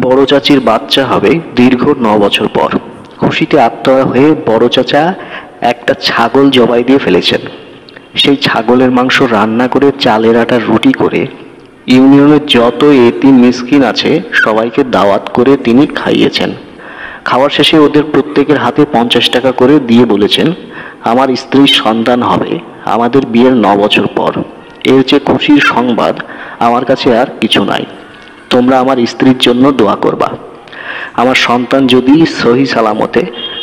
বড় চাচির বাচ্চা হবে দীর্ঘ 9 বছর পর। খুশিতে আত্মহারা হয়ে বড় চাচা একটা ছাগল জবাই দিয়ে ফেলেছেন। সেই ছাগলের মাংস রান্না করে চালের আটার রুটি করে ইউনিয়নের যত এতিম মিসকিন আছে সবাইকে দাওয়াত করে তিনি খাইয়েছেন। খাওয়ার শেষে ওদের প্রত্যেকের হাতে 50 টাকা করে দিয়ে বলেছেন, আমার স্ত্রীর সন্তান হবে আমাদের বিয়ের 9 বছর পর। এর চেয়ে খুশির সংবাদ আমার কাছে আর কিছু নাই। তোমরা আমার স্ত্রীর জন্য দোয়া করবা। আমার সন্তান যদি সহি সালামতে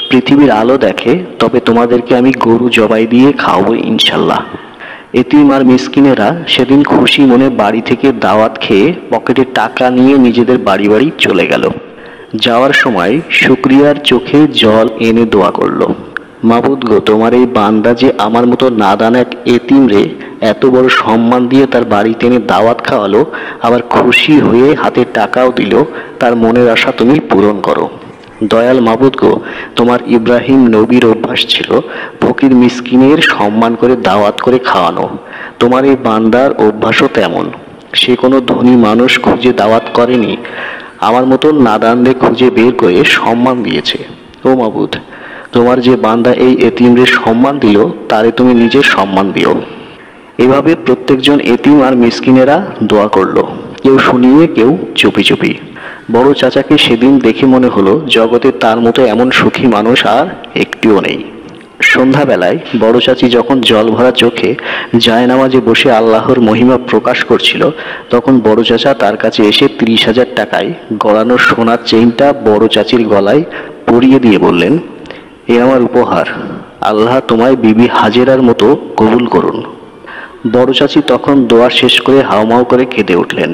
পৃথিবীর আলো দেখে তবে তোমাদেরকে আমি গরু জবাই দিয়ে খাওয়াবো ইনশাল্লাহ। এতিম আর মিসকিনেরা সেদিন খুশি মনে বাড়ি থেকে দাওয়াত খেয়ে পকেটে টাকা নিয়ে নিজেদের বাড়ি বাড়ি চলে গেল। যাওয়ার সময় শুকরিয়ার চোখে জল এনে দোয়া করলো, মাবুদ গো, তোমার এই বান্দা যে আমার মতো নাদান এক এতিম রে এত বড় সম্মান দিয়ে তার বাড়িতে এনে দাওয়াত খাওয়ালো, আবার খুশি হয়ে হাতে টাকাও দিল, তার মনের আশা তুমি পূরণ করো। দয়াল মাবুদ গো, তোমার ইব্রাহিম নবীর অভ্যাস ছিল ফকির মিসকিনের সম্মান করে দাওয়াত করে খাওয়ানো। তোমার এই বান্দার অভ্যাসও তেমন। সে কোনো ধনী মানুষ খুঁজে দাওয়াত করেনি, আমার মতো নাদানদের খুঁজে বের করে সম্মান দিয়েছে। ও মাবুদ, তোমার যে বান্দা এই এতিমরে সম্মান দিল তারে তুমি নিজের সম্মান দিও। এভাবে প্রত্যেকজন এতিম আর মিসকিনেরা দোয়া করলো, কেউ শুনিয়ে কেউ চুপি চুপি। বড় চাচাকে সেদিন দেখে মনে হলো জগতে তার মতো এমন সুখী মানুষ আর একটিও নেই। সন্ধ্যাবেলায় বড় চাচি যখন জল ভরা চোখে জায়নামাজে বসে আল্লাহর মহিমা প্রকাশ করছিল, তখন বড় চাচা তার কাছে এসে 30,000 টাকায় গড়ানো সোনার চেইনটা বড় চাচির গলায় পরিয়ে দিয়ে বললেন, এ আমার উপহার, আল্লাহ তোমায় বিবি হাজেরার মতো কবুল করুন। বড় চাচি তখন দোয়া শেষ করে হাউমাউ করে কেঁদে উঠলেন।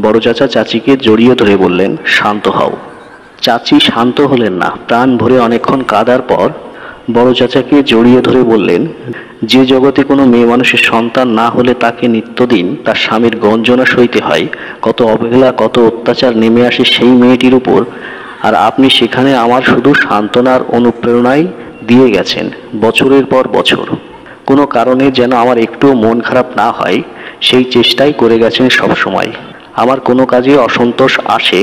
বড় চাচা চাচিকে জড়িয়ে ধরে বললেন, শান্ত হও। চাচি শান্ত হলেন না। প্রাণ ভরে অনেকক্ষণ কাঁদার পর বড় চাচাকে জড়িয়ে ধরে বললেন, যে জগতে কোনো মেয়ে মানুষের সন্তান না হলে তাকে নিত্যদিন তার স্বামীর গঞ্জনা সইতে হয়, কত অবহেলা কত অত্যাচার নেমে আসে সেই মেয়েটির উপর, আর আপনি সেখানে আমার শুধু সান্ত্বনার অনুপ্রেরণাই দিয়ে গেছেন বছরের পর বছর। কোনো কারণে যেন আমার একটুও মন খারাপ না হয় সেই চেষ্টাই করে গেছেন সব সময়। আমার কোনো কাজে অসন্তোষ আসে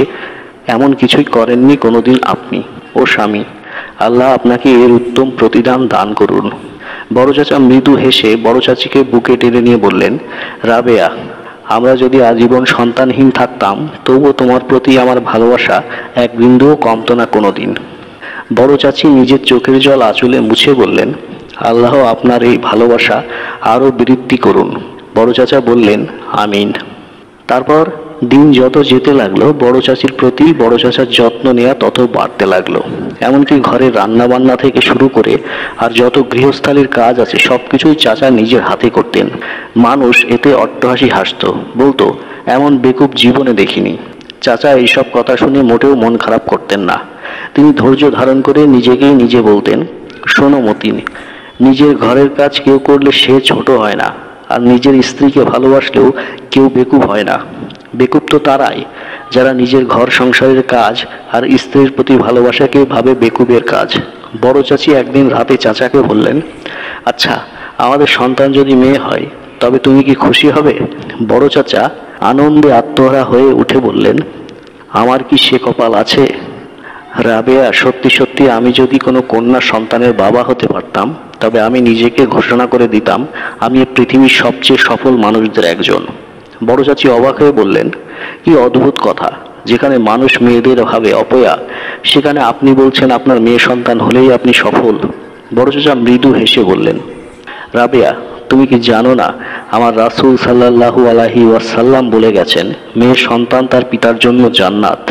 এমন কিছুই করেননি কোনোদিন আপনি। ও স্বামী, আল্লাহ আপনাকে এর উত্তম প্রতিদান দান করুন। বড় চাচা মৃদু হেসে বড় চাচিকে বুকে টেনে নিয়ে বললেন, রাবেয়া, আমরা যদি আজীবন সন্তানহীন থাকতাম তবুও তোমার প্রতি আমার ভালোবাসা এক বিন্দুও কমতো না কোনোদিন। বড় চাচি নিজের চোখের জল আঁচলে মুছে বললেন, আল্লাহ আপনার এই ভালোবাসা আরও বৃদ্ধি করুন। বড় চাচা বললেন, আমিন। তারপর দিন যত যেতে লাগলো বড় চাচির প্রতি বড় চাচার যত্ন নেওয়া তত বাড়তে লাগলো। এমনকি ঘরের রান্না বান্না থেকে শুরু করে আর যত গৃহস্থালির কাজ আছে সবকিছুই চাচা নিজের হাতে করতেন। মানুষ এতে অট্টহাসি হাসত, বলতো, এমন বেকুব জীবনে দেখিনি। চাচা এইসব কথা শুনে মোটেও মন খারাপ করতেন না। তিনি ধৈর্য ধারণ করে নিজেকেই নিজে বলতেন, শোনো মতিন, নিজের ঘরের কাজ কেউ করলে সে ছোট হয় না, আর নিজের স্ত্রীকে ভালোবাসলেও কেউ বেকুব হয় না। বেকুব তো তারাই যারা নিজের ঘর সংসারের কাজ আর স্ত্রীর প্রতি ভালোবাসাকে ভাবে বেকুবের কাজ। বড় চাচি একদিন রাতে চাচাকে বললেন, আচ্ছা, আমাদের সন্তান যদি মেয়ে হয় তবে তুমি কি খুশি হবে? বড় চাচা আনন্দে আত্মহারা হয়ে উঠে বললেন, আমার কি সে কপাল আছে? রাবেয়া, সত্যি সত্যি আমি যদি কোনো কন্যা সন্তানের বাবা হতে পারতাম তবে আমি নিজেকে ঘোষণা করে দিতাম আমি পৃথিবীর সবচেয়ে সফল মানুষদের একজন। বড় চাচি অবাক হয়ে বললেন, কি অদ্ভুত কথা, যেখানে মানুষ মেয়েদের ভাবে অপয়া সেখানে আপনি বলছেন আপনার মেয়ে সন্তান হলেই আপনি সফল। বড় চাচা মৃদু হেসে বললেন, রাবেয়া, তুমি কি জানো না আমার রাসূল সাল্লাল্লাহু আলাইহি ওয়াসাল্লাম বলে গেছেন, মেয়ে সন্তান তার পিতার জন্য জান্নাত।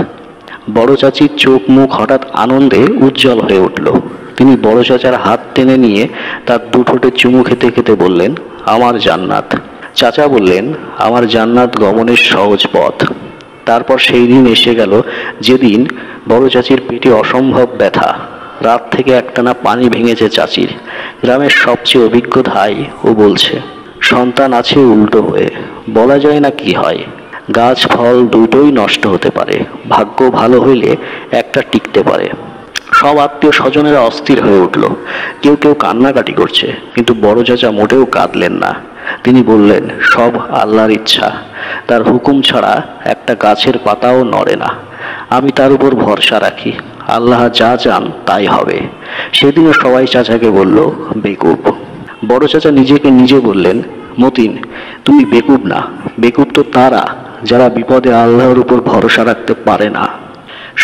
বড় চাচির চোখ মুখ হঠাৎ আনন্দে উজ্জ্বল হয়ে উঠল। তিনি বড় চাচার হাত টেনে নিয়ে তার দুঠোঁটে চুমু খেতে খেতে বললেন, আমার জান্নাত। চাচা বললেন, আমার জান্নাত গমনের সহজ পথ। তারপর সেই দিন এসে গেল যেদিন বড় চাচির পেটে অসম্ভব ব্যথা। রাত থেকে একটানা পানি ভেঙেছে চাচির। গ্রামের সবচেয়ে অভিজ্ঞ ধাই ও বলছে, সন্তান আছে উল্টো হয়ে, বলা যায় না কি হয়। গাছ ফল দুটোই নষ্ট হতে পারে, ভাগ্য ভালো হইলে একটা টিকতে পারে। সব আত্মীয় স্বজনেরা অস্থির হয়ে উঠল। কেউ কেউ কান্নাকাটি করছে, কিন্তু বড় চাচা মোটেও কাঁদলেন না। তিনি বললেন, সব আল্লাহর ইচ্ছা, তার হুকুম ছাড়া একটা গাছের পাতাও নড়ে না। আমি তার উপর ভরসা রাখি, আল্লাহ যা চান তাই হবে। সেদিনও সবাই চাচাকে বলল বেকুব। বড় চাচা নিজেকে নিজে বললেন, মতিন, তুমি বেকুব না, বেকুব তো তারা যারা বিপদে আল্লাহর উপর ভরসা রাখতে পারে না।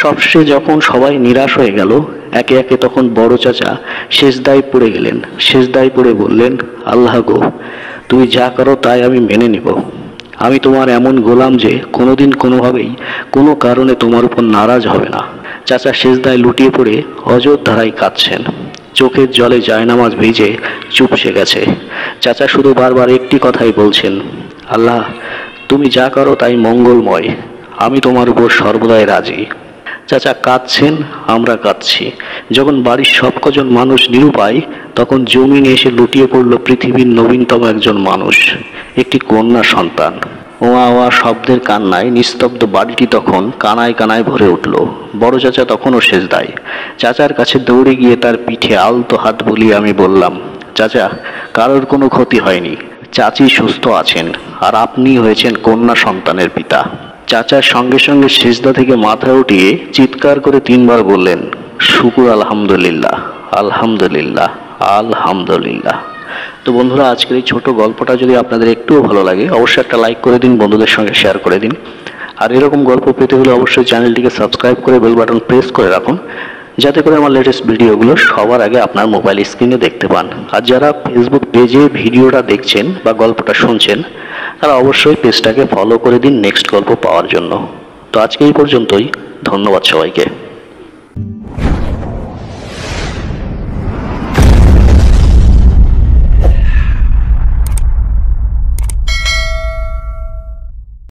সবশেষে যখন সবাই নিরাশ হয়ে গেল একে একে, তখন বড় চাচা সেজদায় পড়ে গেলেন। সেজদায় পড়ে বললেন, আল্লাহ গো, তুমি যা করো তাই আমি মেনে নিব। আমি তোমার এমন গোলাম যে কোনোদিন কোনোভাবেই কোনো কারণে তোমার উপর নারাজ হবে না। চাচা সেজদায় লুটিয়ে পড়ে অযোধ্যায় কাঁদছেন। চোখের জলে জায়নামাজ ভিজে চুপসে গেছে। চাচা শুধু বারবার একটি কথাই বলছেন, আল্লাহ তুমি যা করো তাই মঙ্গলময়, আমি তোমার উপর সর্বদাই রাজি। চাচা কাঁদছেন, আমরা কাঁদছি। যখন বাড়ির সব কজন মানুষ নিরুপায়, তখন জমিনে এসে লুটিয়ে পড়ল পৃথিবীর নবীনতম একজন মানুষ, একটি কন্যা সন্তান। ওয়া ওয়া শব্দের কান্নায় নিস্তব্ধ বাড়িটি তখন কানায় কানায় ভরে উঠল। বড় চাচা তখনও সেজদায়। চাচার কাছে দৌড়ে গিয়ে তার পিঠে আলতো হাত বুলিয়ে আমি বললাম, চাচা, কারোর কোনো ক্ষতি হয়নি, চাচি সুস্থ আছেন, আর আপনি হয়েছেন কন্যা সন্তানের পিতা। চাচার সঙ্গে সঙ্গে সিজদা থেকে মাথা উঠিয়ে চিৎকার করে 3 বার বললেন, শুকুর আলহামদুলিল্লাহ, আলহামদুলিল্লাহ, আলহামদুলিল্লাহ। তো বন্ধুরা, আজকের এই ছোট গল্পটা যদি আপনাদের একটুও ভালো লাগে, অবশ্যই একটা লাইক করে দিন, বন্ধুদের সঙ্গে শেয়ার করে দিন। আর এরকম গল্প পেতে হলে অবশ্যই চ্যানেলটিকে সাবস্ক্রাইব করে বেল বাটন প্রেস করে রাখুন, যাতে করে আমার লেটেস্ট ভিডিওগুলো সবার আগে আপনার মোবাইল স্ক্রিনে দেখতে পান। আর যারা ফেসবুক পেজে ভিডিওটা দেখছেন বা গল্পটা শুনছেন, তারা অবশ্যই পেজটাকে ফলো করে দিন নেক্সট গল্প পাওয়ার জন্য। তো আজকে এই পর্যন্তই, ধন্যবাদ সবাইকে।